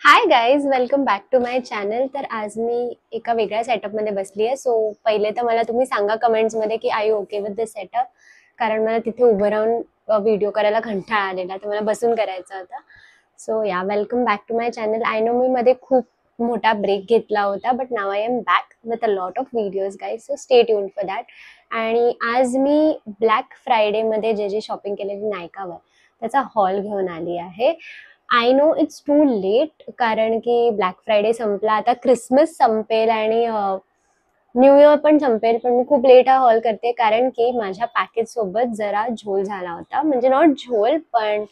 High guys, welcome back to my channel. तर आज मी एका वेगळ्या सेटअपमध्ये बसली आहे. सो पहिले तर मला तुम्ही सांगा कमेंट्समध्ये की I you okay with this setup, कारण मला तिथे उभं राहून व्हिडिओ करायला कंटाळा आलेला, तर मला बसून करायचा होता. So yeah, welcome back to my channel. I know मी मध्ये खूप मोठा ब्रेक घेतला होता, but now I am back with a lot of videos guys, so stay tuned for that. आणि आज मी ब्लॅक फ्रायडेमध्ये जे शॉपिंग केलेली नायकावर त्याचा हॉल घेऊन आली आहे. I know it's too late, कारण की ब्लॅक फ्रायडे संपला, आता क्रिसमस संपेल आणि न्यू इयर पण संपेल. पण मी खूप लेट हा हॉल करते, कारण की माझ्या पॅकेज सोबत जरा झोल झाला होता. म्हणजे नॉट झोल, पण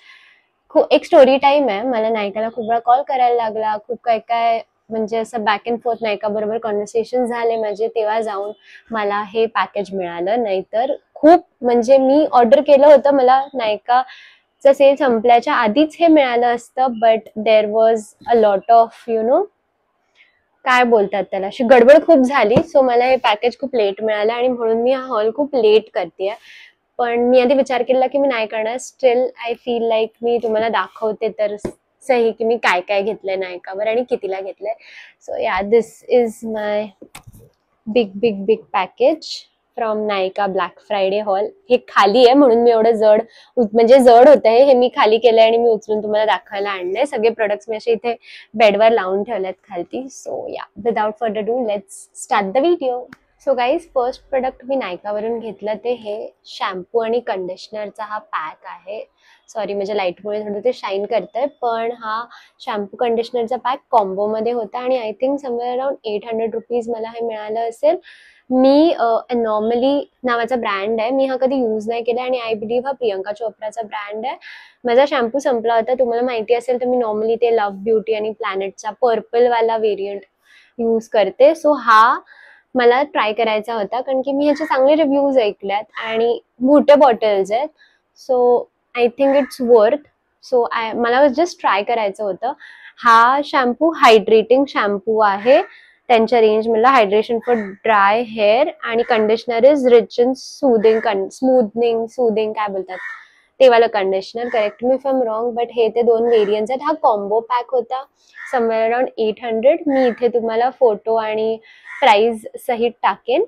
खूप एक स्टोरी टाइम आहे. मला नायकाला खूप वेळा कॉल करायला लागला, खूप काय काय म्हणजे असं बॅक अँड फोर्थ नायका बरोबर कॉन्व्हर्सेशन झाले माझे, तेव्हा जाऊन मला हे पॅकेज मिळालं. नाहीतर खूप म्हणजे मी ऑर्डर केलं होतं, मला नायका सेल संपल्याच्या आधीच हे मिळालं असतं, but there was a lot of काय बोलतात त्याला, अशी गडबड खूप झाली. सो मला हे पॅकेज खूप लेट मिळालं आणि म्हणून मी हा हॉल खूप लेट करते. पण मी आधी विचार केला की मी नाही करणार. स्टील आय फील लाईक मी तुम्हाला दाखवते तर सही की मी काय काय घेतलंय नायकावर आणि कितीला घेतलंय. So yeah, this is my big big big package from Nykaa black Friday haul. हे खाली आहे म्हणून मी एवढं जड, म्हणजे जड होतं हे मी खाली केलंय आणि मी उचलून तुम्हाला दाखवायला आणलंय. सगळे प्रोडक्ट्स मी असे इथे बेडवर लावून ठेवलेत खालती. So yeah, without further do let's start the video. So guys, first product मी नायकावरून घेतलं ते हे शॅम्पू आणि कंडिशनरचा हा पॅक आहे. सॉरी, म्हणजे लाईटमुळे थोडं ते शाईन करतंय, पण हा शॅम्पू कंडिशनरचा पॅक कॉम्बोमध्ये होता आणि I think somewhere around 800 rupees मला हे मिळालं असेल. मी नॉर्मली नावाचा ब्रँड आहे, मी हा कधी यूज नाही केला आणि आय बिलीव्ह हा प्रियंका चोप्राचा ब्रँड आहे. माझा शॅम्पू संपला होता, तुम्हाला माहिती असेल तर मी नॉर्मली ते लव्ह ब्युटी आणि प्लॅनेटचा पर्पलवाला व्हेरियंट यूज करते. सो हा मला ट्राय करायचा होता, कारण की मी ह्याचे चांगले रिव्ह्यूज ऐकल्यात आणि मोठे बॉटल्स आहेत. So I think it's worth. So मला जस्ट ट्राय करायचं होतं. हा शॅम्पू हायड्रेटिंग शॅम्पू आहे. त्यांच्या रेंज मला हायड्रेशन फॉर ड्राय हेअर आणि conditioner is rich in soothing काय बोलतात ते वाला conditioner. Correct me if I am wrong, but हे ते दोन व्हेरियंट्स आहेत. हा कॉम्बो पॅक होता, समवेअर अराउंड 800. मी इथे तुम्हाला फोटो आणि प्राइस सहित टाकेन.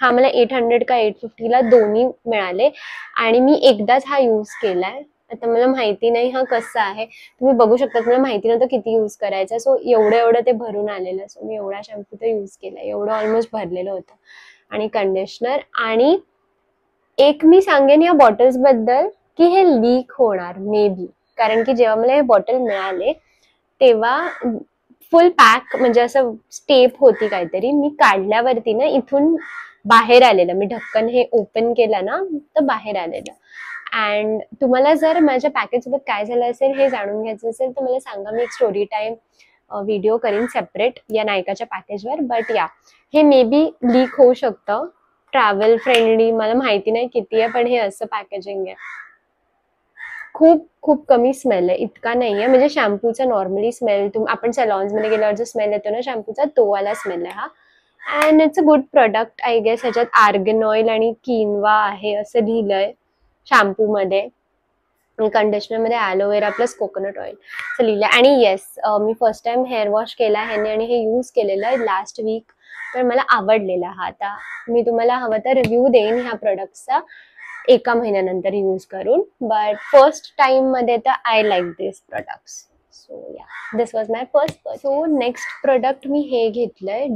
हा मला 800 का 850 दोन्ही मिळाले आणि मी एकदाच हा यूज केलाय. आता मला माहिती नाही हा कसा आहे, तुम्ही बघू शकता. मला माहिती नव्हतं किती यूज करायचं. सो एवढं ते भरून आलेलं. सो मी एवढा शॅम्पू तर यूज केला, एवढं ऑलमोस्ट भरलेलं होतं. आणि कंडिशनर. आणि एक मी सांगेन या बॉटल्स बद्दल की हे लीक होणार मे बी, कारण की जेव्हा मला हे बॉटल मिळाले तेव्हा फुल पॅक म्हणजे असं स्टेप होती काहीतरी, मी काढल्यावरती ना इथून बाहेर आलेलं. मी ढक्कन हे ओपन केलं ना तर बाहेर आलेलं. अँड तुम्हाला जर माझ्या पॅकेज सोबत काय झालं असेल हे जाणून घ्यायचं असेल तर मला सांगा, मी एक स्टोरी टाइम व्हिडिओ करीन सेपरेट या नायकाच्या पॅकेजवर. बट या, हे मे बी लीक होऊ शकतं. ट्रॅव्हल फ्रेंडली मला माहिती नाही किती आहे, पण हे असं पॅकेजिंग आहे. खूप खूप कमी स्मेल आहे, इतका नाहीये. म्हणजे शॅम्पूचा नॉर्मली स्मेल आपण सॅलॉन्स मध्ये गेल्यावर जो स्मेल येतो ना शॅम्पूचा, तो वाला स्मेल आहे हा. And it's a good product I guess. ह्याच्यात आर्गन ऑइल आणि किनवा आहे असं लिहिलंय शॅम्पू मध्ये. कंडिशनर मध्ये ॲलोवेरा प्लस कोकोनट ऑइल असं लिहिलंय. आणि येस, मी फर्स्ट टाइम हेअर वॉश केला ह्याने आणि हे यूज केलेलं आहे लास्ट वीक, तर मला आवडलेला हा. आता मी तुम्हाला हवं तर रिव्ह्यू देईन ह्या प्रोडक्टचा एका महिन्यानंतर यूज करून, बट फर्स्ट टाइम मध्ये तर I like this products. So yeah, this was my first. So next product मी हे घेतलंय,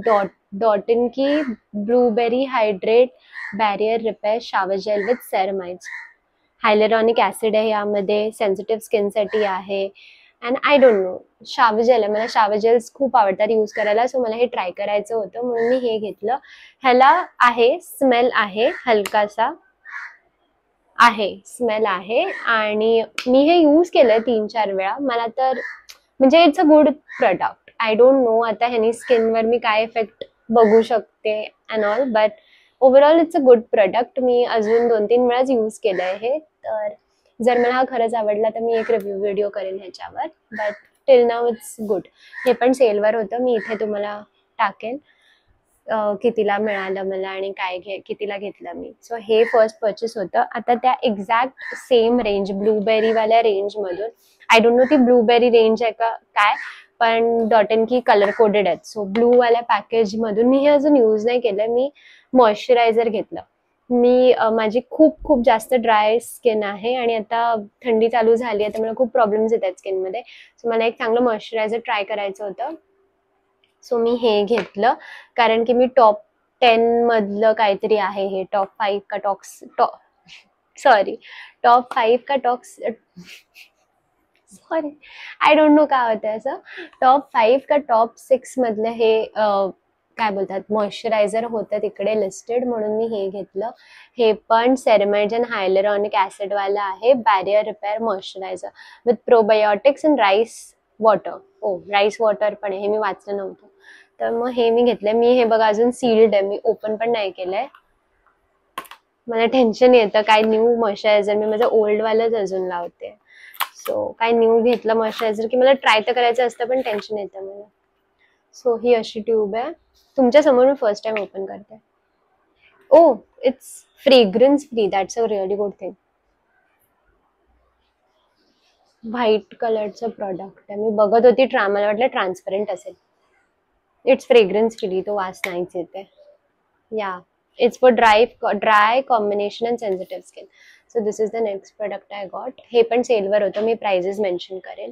dot and key blueberry hydrate barrier repair shower gel with ceramides. Hyaluronic acid आहे यामध्ये, सेन्सिटिव्ह स्किनसाठी आहे. And I don't know, shower gel आहे. मला shower gels खूप आवडतात यूज करायला, सो मला हे ट्राय करायचं होतं म्हणून मी हे घेतलं. ह्याला आहे स्मेल आहे हलकासा आहे, स्मेल आहे. आणि मी हे यूज केलंय 3-4 वेळा. मला तर म्हणजे it's a good product. I don't know आता ह्यानी स्किनवर मी काय इफेक्ट बघू शकते and all, but overall it's a good product. मी अजून 2-3 वेळाच यूज केलंय हे. तर जर मला हा खरंच आवडला तर मी एक रिव्ह्यू व्हिडिओ करेन ह्याच्यावर, but till now it's good. हे पण सेलवर होतं, मी इथे तुम्हाला टाकेन कितीला मिळालं मला आणि कितीला घेतलं मी. सो हे फर्स्ट परचेस होतं. आता त्या एक्झॅक्ट सेम रेंज ब्लूबेरीवाल्या रेंजमधून, आय डोंट नो ती ब्लूबेरी रेंज आहे का काय, पण dot and key colour coded आहेत. सो ब्लू वाल्या पॅकेज मधून मी हे अजून यूज नाही केलंय. मी मॉइश्चरायझर घेतलं. मी माझी खूप खूप जास्त ड्राय स्किन आहे आणि आता थंडी चालू झाली आहे तर मला खूप प्रॉब्लेम्स येत आहेत स्किनमध्ये. सो मला एक चांगलं मॉइश्चरायझर ट्राय करायचं होतं. सो मी हे घेतलं कारण की मी टॉप 10 मधलं काहीतरी आहे हे. टॉप 5 का टॉप 5 का सॉरी आय डोंट नो काय होतं असं. टॉप 5 का टॉप 6 मधलं हे काय बोलतात मॉइश्चरायझर होतं तिकडे लिस्टेड, म्हणून मी हे घेतलं. हे पण सेरेमाइड अँड हायलुरॉनिक ऍसिड वाला आहे. Barrier repair moisturiser with probiotics and rice water. Rice water पण आहे, हे मी वाचलं नव्हतं. तर मग हे मी घेतलंय. मी हे बघा अजून सील्ड आहे, मी ओपन पण नाही केलंय. मला टेन्शन येतं काय न्यू मॉइश्चरायझर मी माझं ओल्ड वालंच अजून लावते. सो काय न्यू घेतलं मॉइश्चरायझर की मला ट्राय तर करायचं असतं पण टेन्शन येतं मला. सो ही अशी ट्यूब आहे. तुमच्या समोर मी फर्स्ट टाइम ओपन करते. It's fragrance free. That's a really good thing. White कलरचं प्रॉडक्ट आहे. मी बघत होती मला वाटलं ट्रान्सपरंट असेल. It's fragrance free. तो वास नाहीच येते. या it's for dry combination and sensitive skin. So this is the next product I got. हे पण सेलवर होतं. मी प्राइजेस मेन्शन करेल.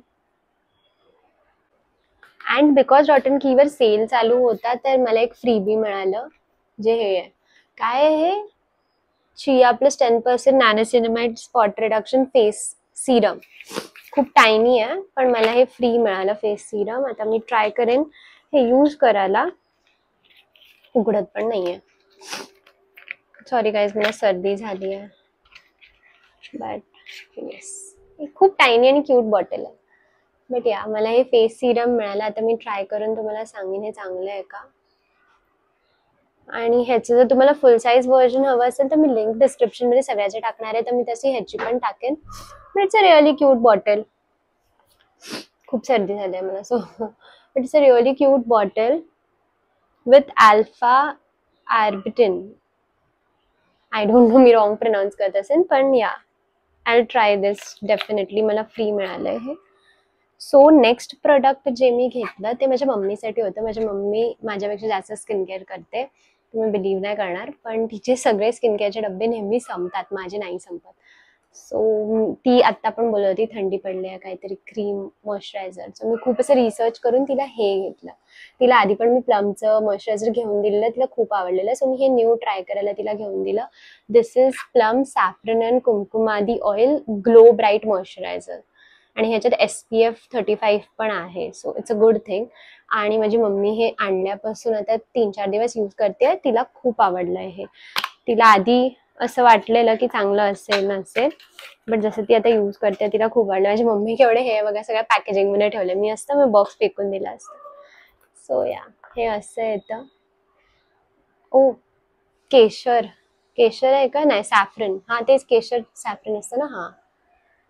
अँड बिकॉज डॉट इन कीवर सेल चालू होता तर मला एक फ्रीबी मिळालं, जे हे आहे. काय आहे हे? Chia plus 10% niacinamide spot reduction face serum. खूप टायनी आहे पण मला हे फ्री मिळालं फेस सिरम. आता मी ट्राय करेन हे यूज करायला. उघडत पण नाहीये. सॉरी गाईज, मला सर्दी झाली आहे. बट येस, खूप टायनी आणि क्यूट बॉटल आहे. बट या मला हे फेस सिरम मिळालं. आता मी ट्राय करून तुम्हाला सांगेन हे चांगलं आहे का. आणि ह्याचं जर तुम्हाला फुल साईज व्हर्जन हवं असेल तर मी लिंक डिस्क्रिप्शन मध्ये सगळ्याचे टाकणार आहे, तर मी तशी ह्याची पण टाकेन. But it's a really cute bottle. खूप सर्दी झाली आहे मला. So it's a really cute bottle with alpha arbutin. I don't no me wrong pronounce करत असेल पण या आय ट्राय दिस डेफिनेटली. मला फ्री मिळालंय हे. सो नेक्स्ट प्रोडक्ट जे मी घेतलं ते माझ्या मम्मीसाठी होतं. माझी मम्मी माझ्यापेक्षा जास्त स्किन केअर करते. तुम्ही बिलीव्ह नाही करणार पण तिचे सगळे स्किन केअरचे डब्बे नेहमी संपतात, माझे नाही संपत. सो ती आत्ता पण बोलत होती थंडी पडली आहे काहीतरी क्रीम मॉइश्चरायझर. सो मी खूप असं रिसर्च करून तिला हे घेतलं. तिला आधी पण मी प्लमचं मॉइश्चरायझर घेऊन दिलेलं, तिला खूप आवडलेलं. सो मी हे न्यू ट्राय करायला तिला घेऊन दिलं. This is plum saffron and kumkumadi oil glow bright moisturiser. आणि ह्याच्यात SPF 35 पण आहे. So it's a good thing. आणि माझी मम्मी हे आणल्यापासून आता 3-4 दिवस यूज करते. तिला खूप आवडलंय हे. तिला आधी असं वाटलेलं की चांगलं असेल नसेल, बट जसं ती आता यूज करते तिला खूप आवडलं. माझी मम्मी केवढे हे बघा सगळ्या पॅकेजिंग मध्ये ठेवले. मी असतं मी बॉक्स फेकून दिला असतं. सो या हे असं येतं. केशर आहे का? नाही, सॅफ्रन. हा तेच केशर सॅफ्रन असतं ना. हा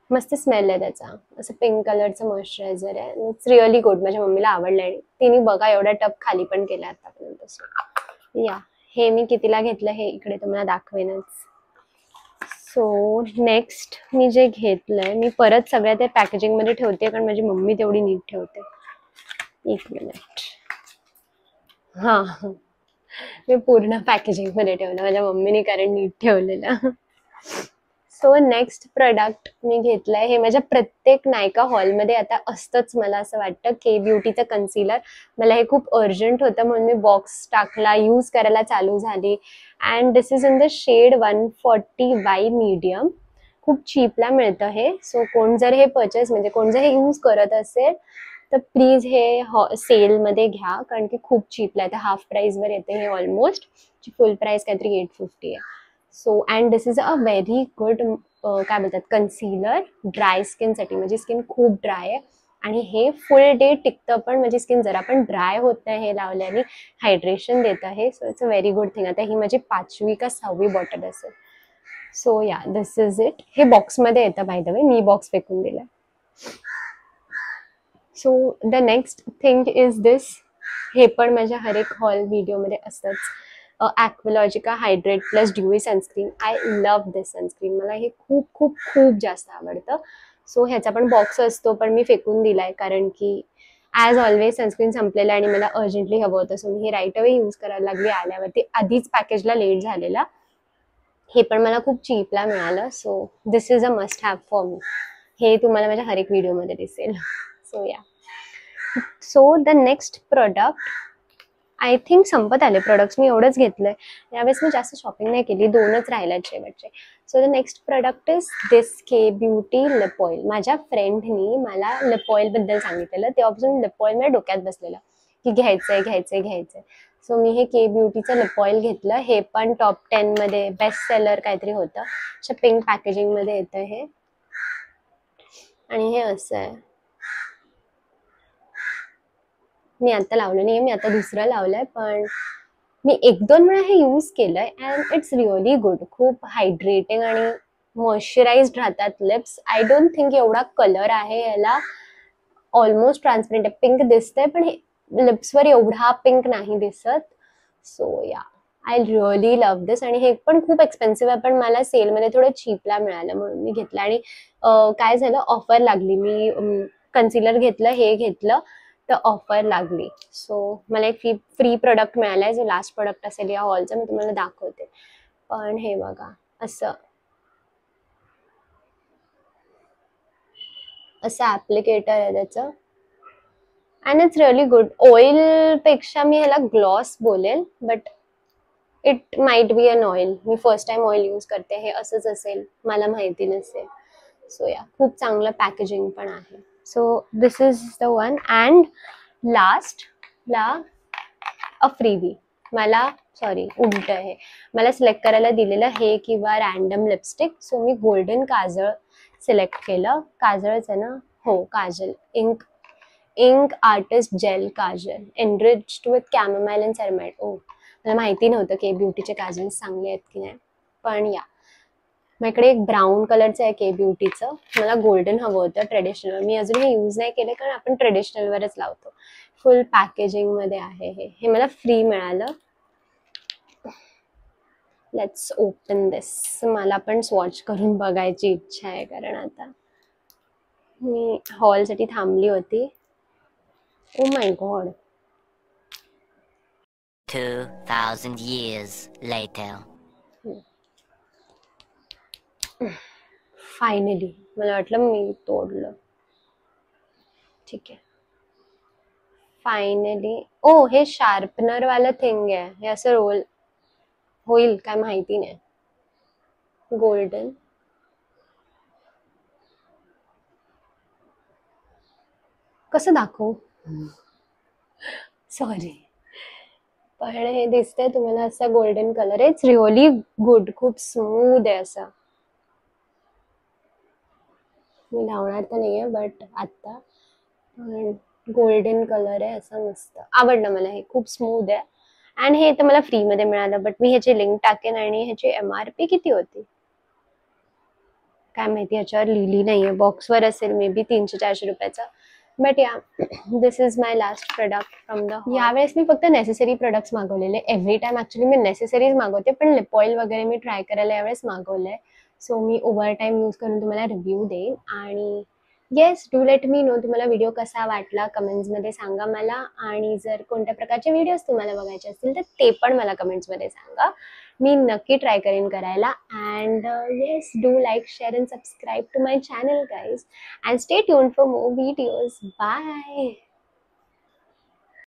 मस्त स्मेल आहे त्याचा. असं पिंक कलरचं मॉइश्चरायझर आहे. It's really good. माझ्या मम्मीला आवडलं आणि तिने बघा एवढा टप खाली पण केला आतापर्यंत. या हे मी कितीला घेतलं हे इकडे तुम्हाला दाखवेनच. सो नेक्स्ट मी जे घेतलंय मी परत सगळ्या ते पॅकेजिंग मध्ये ठेवते कारण माझी मम्मी तेवढी नीट ठेवते. एक मिनिट. हा मी पूर्ण पॅकेजिंग मध्ये ठेवलं माझ्या मम्मीने कारण नीट ठेवलेलं. सो नेक्स्ट प्रोडक्ट मी घेतलंय. हे माझ्या प्रत्येक नायका हॉलमध्ये आता असतंच मला असं वाटतं. के ब्युटीचं कन्सिलर. मला हे खूप अर्जंट होतं म्हणून मी बॉक्स टाकला, यूज करायला चालू झाली. And this is in the shade 140Y medium. खूप चीपला मिळतं हे. सो कोण जर हे म्हणजे कोण जर हे यूज करत असेल तर प्लीज हे सेलमध्ये घ्या कारण की खूप चीपला आहे. हाफ प्राईसवर येते हे ऑलमोस्ट. फुल प्राईस काहीतरी 850 आहे. So and this is a very good काय बोलतात कन्सिलर ड्राय स्किनसाठी. माझी स्किन खूप ड्राय आहे आणि हे फुल डे टिकतं पण माझी स्किन जरा पण ड्राय होत नाही हे लावल्याने. हायड्रेशन देतं हे. So it's a very good thing. आता ही माझी 5वी का 6वी बॉटल असेल. So yeah this is it. हे बॉक्समध्ये येतं बाय द वे. मी बॉक्स फेकून दिलाय. So the next thing is this. हे पण माझ्या हर एक हॉल व्हिडिओमध्ये असतंच. Aqualogica hydrate plus dewy sunscreen. I love this sunscreen. मला हे खूप खूप खूप जास्त आवडतं. सो ह्याचा पण बॉक्स असतो पण मी फेकून दिलाय कारण की ॲज ऑलवेज सनस्क्रीन संपलेलं आणि मला अर्जंटली हवं होतं, सो मी हे राईट अवे यूज करायला लागली आल्यावरती. आधीच पॅकेजला लेट झालेला, हे पण मला खूप चीपला मिळालं. So this is a must have for me. हे तुम्हाला माझ्या हर एक व्हिडिओमध्ये दिसेल. सो या, so the next product, I think संपत आले प्रोडक्ट्स, मी एवढंच घेतलंय यावेळेस. मी जास्त शॉपिंग नाही केली, 2च राहिल्यात शेवटचे. So the next product is this K beauty lip oil. माझ्या फ्रेंडनी मला लिप ऑइल बद्दल सांगितलेलं, तेव्हापासून लिप ऑइल माझ्या डोक्यात बसलेलं की घ्यायचंय घ्यायचंय घ्यायचंय. सो मी हे के ब्युटीचं लिप ऑइल घेतलं. हे पण टॉप 10 मध्ये बेस्ट सेलर काहीतरी होतं. अशा पिंक पॅकेजिंग मध्ये येतं हे, आणि हे असं आहे. मी आता लावलं नाहीये, मी आता दुसरं लावलंय, पण मी 1-2 वेळा हे यूज केलंय अँड इट्स रिअली गुड. खूप हायड्रेटिंग आणि मॉइश्चराइज्ड राहतात लिप्स. आय डोंट थिंक एवढा कलर आहे याला, ऑलमोस्ट ट्रान्सपरंट आहे. पिंक दिसतंय पण हे लिप्सवर एवढा पिंक नाही दिसत. सो या, आय रिअली लव्ह दिस. आणि हे पण खूप एक्सपेन्सिव्ह आहे, पण मला सेलमध्ये थोडं चीपला मिळालं म्हणून मी घेतलं. आणि काय झालं, ऑफर लागली. मी कन्सिलर घेतलं, हे घेतलं तर ऑफर लागली. सो मला एक फ्री प्रोडक्ट मिळालाय, जो लास्ट प्रोडक्ट असेल या हॉलचं, मी तुम्हाला दाखवते. पण हे बघा, असं ऍप्लिकेटर आहे त्याचं, and it's really good. Oil पेक्षा मी ह्याला ग्लॉस बोलेल, but it might be an oil. मी फर्स्ट टाइम ऑइल यूज करते, हे असंच असेल मला माहिती नसेल. सो या, खूप चांगलं पॅकेजिंग पण आहे. So this is the one. And last ला अ फ्रीबी. मला उलट आहे, मला सिलेक्ट करायला दिलेलं हे किंवा रॅन्डम लिपस्टिक. सो मी गोल्डन काजळ सिलेक्ट केलं. काजळच आहे ना? हो, kajal. Ink artist gel kajal, enriched with chamomile and ceramide. Oh, मला माहिती नव्हतं के ब्युटीचे काजल चांगले आहेत की नाही. पण या, माझ्याकडे एक ब्राऊन कलरचं आहे के ब्युटीचं. मला गोल्डन हवं होतं ट्रेडिशनल. मी अजून हे यूज नाही केलं, कारण आपण ट्रेडिशनलवरच लावतो. फुल पॅकेजिंग मध्ये आहे हे मला फ्री मिळालं. लेट्स ओपन दिस. मला पण स्वॉच करून बघायची इच्छा आहे, कारण आता मी हॉलसाठी थांबली होती. Oh my God. 2000 years later. Finally, मला वाटलं मी तोडलं. ठीक आहे, फायनली. ओ, हे शार्पनर वाला थिंग आहे. हे असं रोल होईल काय माहिती नाही. गोल्डन, कसं दाखवू, सॉरी. पण हे दिसतंय तुम्हाला, असा गोल्डन कलर आहे. इट्स रिअली गुड, खूप स्मूथ आहे असा. मी लावणार तर नाहीये, बट आता गोल्डन कलर आहे असा, मस्त आवडलं मला. हे खूप स्मूथ आहे. अँड हे तर मला फ्री मध्ये मिळालं, बट मी ह्याची लिंक टाकेन. आणि ह्याची MRP किती होती काय माहिती, ह्याच्यावर लिहिली नाहीये. बॉक्सवर असेल मे बी 300-400 रुपयाचा. But yeah, this is my last product from the. यावेळेस मी फक्त नेसेसरी प्रोडक्ट्स मागवलेले. एव्हरी टाइम ऍक्च्युली मी नेसेसरीज मागवते, पण लिप ऑइल वगैरे मी ट्राय करायला यावेळेस मागवलंय. सो मी ओव्हर टाइम यूज करून तुम्हाला रिव्ह्यू देईन. आणि yes, do let me know तुम्हाला व्हिडिओ कसा वाटला, कमेंट्समध्ये सांगा मला. आणि जर कोणत्या प्रकारचे व्हिडिओज तुम्हाला बघायचे असतील तर ते पण मला कमेंट्समध्ये सांगा. मी नक्की ट्राय करेन करायला. And yes, do like, share and subscribe to my channel guys. And stay tuned for more videos. Bye.